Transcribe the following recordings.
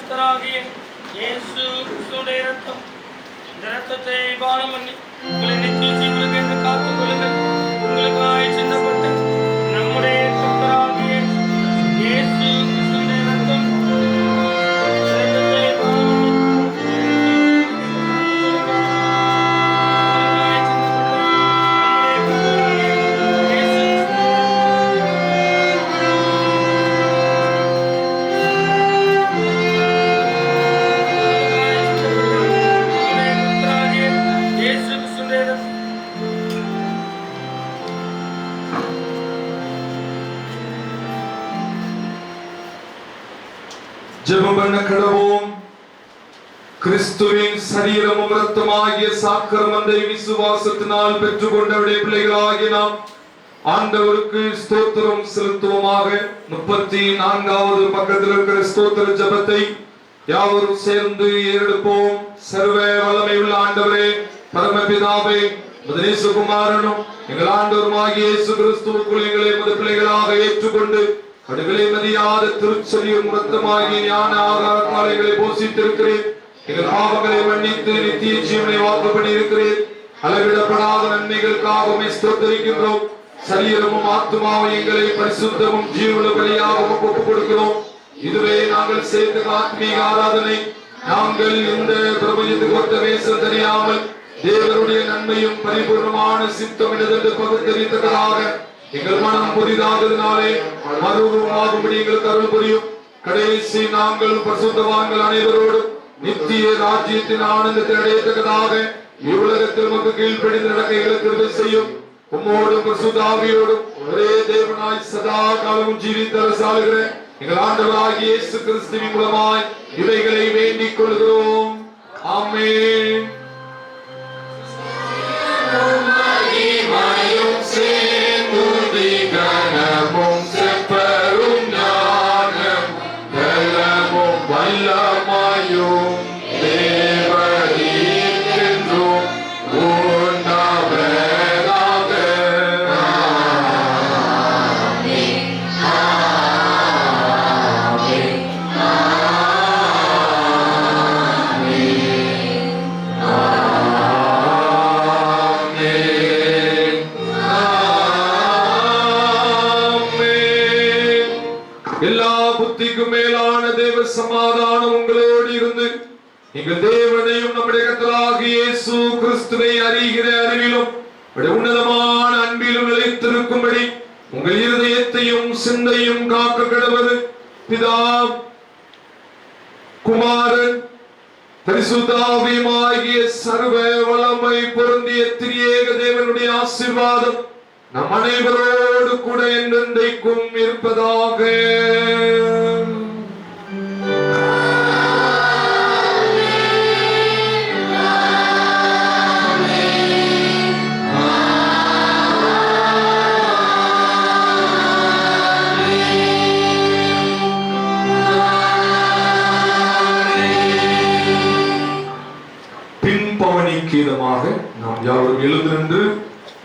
கர்த்தராகிய இயேசு கிறிஸ்துவின் இரத்தம், இந்த இரத்தத்தை பானம் பண்ணி உங்களை நித்திய ஜீவனுக்கு என்று காத்துக் கொள்ளுங்கள். உங்களுக்காய் சிந்தப்பட்டு நம்முடைய கர்த்தராகிய இயேசு கிறிஸ்துவின் இரத்தம், ஜெபம் பண்ண கடவோம். கிறிஸ்துவின் சரீரமும் இரத்தமாகிய சாக்கிரமத்தை விசுவாசத்தினால் பெற்றுக்கொண்டவருடைய பிள்ளைகளாகிய நாம் ஆண்டவருக்கு ஸ்தோத்திரம் செலுத்துவோமாக. 34வது பக்கத்தில் இருக்கிற ஸ்தோத்திர ஜெபத்தை யாவரும் சேர்ந்து ஏறெடுப்போம். சர்வ வல்லமை உள்ள ஆண்டவரே, பரமபிதாவே, நேசகுமாரனும் எங்கள் ஆண்டவருமாகிய இயேசு கிறிஸ்துவுக்குள் எங்களை எமது பிள்ளைகளாக ஏற்றுக்கொண்டு கடுகளை மதியாத திருச்செவியும் இரத்தமாகிய ஞான ஆகாரத்தால் எங்களை போஷித்திருக்கிறேன். எங்கள் பாவங்களை மன்னித்து நித்திய ஜீவனை வாக்குப்படி இருக்கிறேன். அளவிடப்படாத நன்மைகளுக்காக ஸ்தோத்திரிக்கின்றோம். சரீரமும் ஆத்மாவும் எங்களை பரிசுத்தமும் ஜீவன பலியாகவும் ஒப்புக் கொடுக்கிறோம். இதுவே நாங்கள் செய்த ஆத்மீக ஆராதனை. நாங்கள் இந்த பிரபஞ்சத்துக்கு ஒத்த வேஷம் தெரியாமல் தேவனுடைய நன்மையும் பரிபூர்ணமான சித்தம் என்று பகுத்தறித்ததாக எங்கள் மனம் புதிதாகதினாலே மறுரூபமாகும்படி எங்களுக்கு அருள் புரியும். கடைசி நாங்கள் பரிசுத்தவான்கள் அனைவரோடும் நித்திய ராஜ்யத்தின் ஆனந்தத்தை அடையத்தக்கதாக இவ்வுலகத்தில் நமக்கு கீழ்ப்படிந்து நடக்க எங்களுக்கு கிருபை செய்யும். உம்மோடும் பரிசுத்த ஆவியோடும் ஒரே தேவனாய் சதா காலமும் ஜீவித்து அரசாளுகிற எங்கள் ஆண்டவராகிய இயேசு கிறிஸ்துவின் மூலமாய் இவைகளை வேண்டிக் கொள்கிறோம். ஆமென். சமாதானம் உங்களோடு இருந்து எங்கள் தேவனையும் நம்முடைய கர்த்தராகிய இயேசு கிறிஸ்துவை அறிகிற அறிவிலும் உன்னதமான அன்பிலும் நிலைத்திருக்கும்படி உங்கள் இருதயத்தையும் சிந்தையும் காக்க கடவது பிதா குமாரன் பரிசுத்த ஆவியுமாகிய சர்வ வல்லமை பொருந்திய திரியேக தேவனுடைய ஆசீர்வாதம் நம் அனைவரோடு கூட என்றென்றைக்கும் இருப்பதாக. நாம் யாவரும் எழுந்து நின்று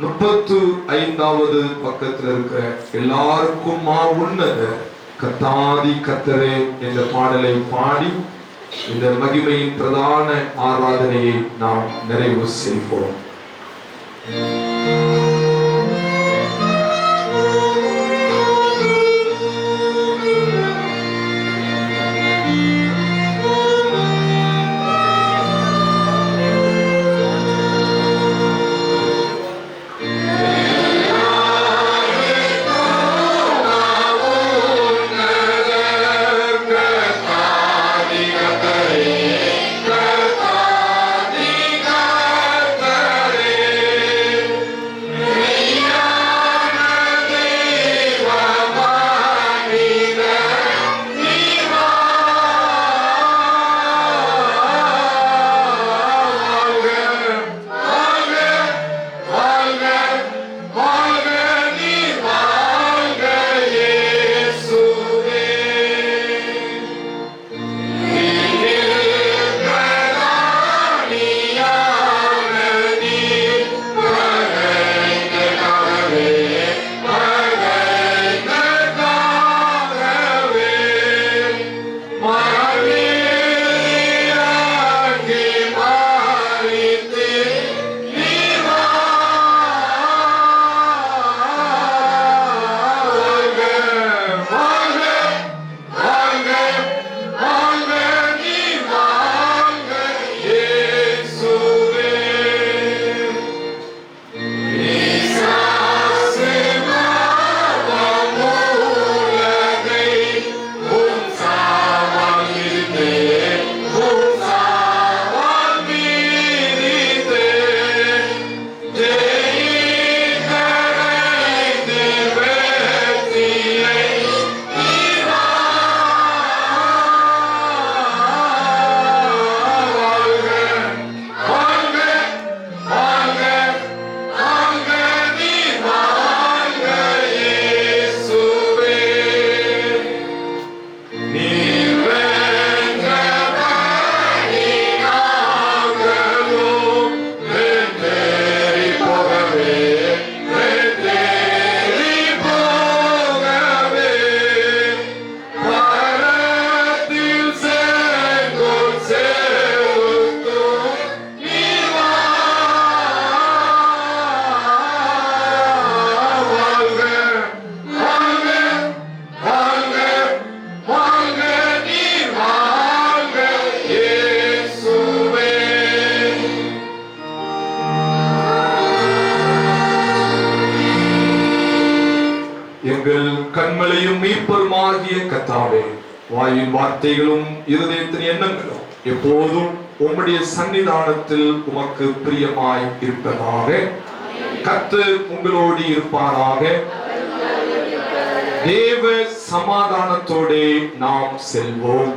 35வது பக்கத்தில் இருக்கிற எல்லாருக்கும் உன்னத கர்த்தாதி கர்த்தரே என்ற பாடலை பாடி இந்த மகிமையின் பிரதான ஆராதனையை நாம் நிறைவு செய்வோம். எங்கள் கண்மலையும் மீட்பருமாகிய கர்த்தாவே, வாயின் வார்த்தைகளும் இருதயத்தின் எண்ணங்களும் எப்போதும் உம்முடைய சன்னிதானத்தில் உமக்கு பிரியமாய் இருப்பதாக. கர்த்தர் உங்களோடு இருப்பாராக. தேவ சமாதானத்தோடே நாம் செல்வோம்.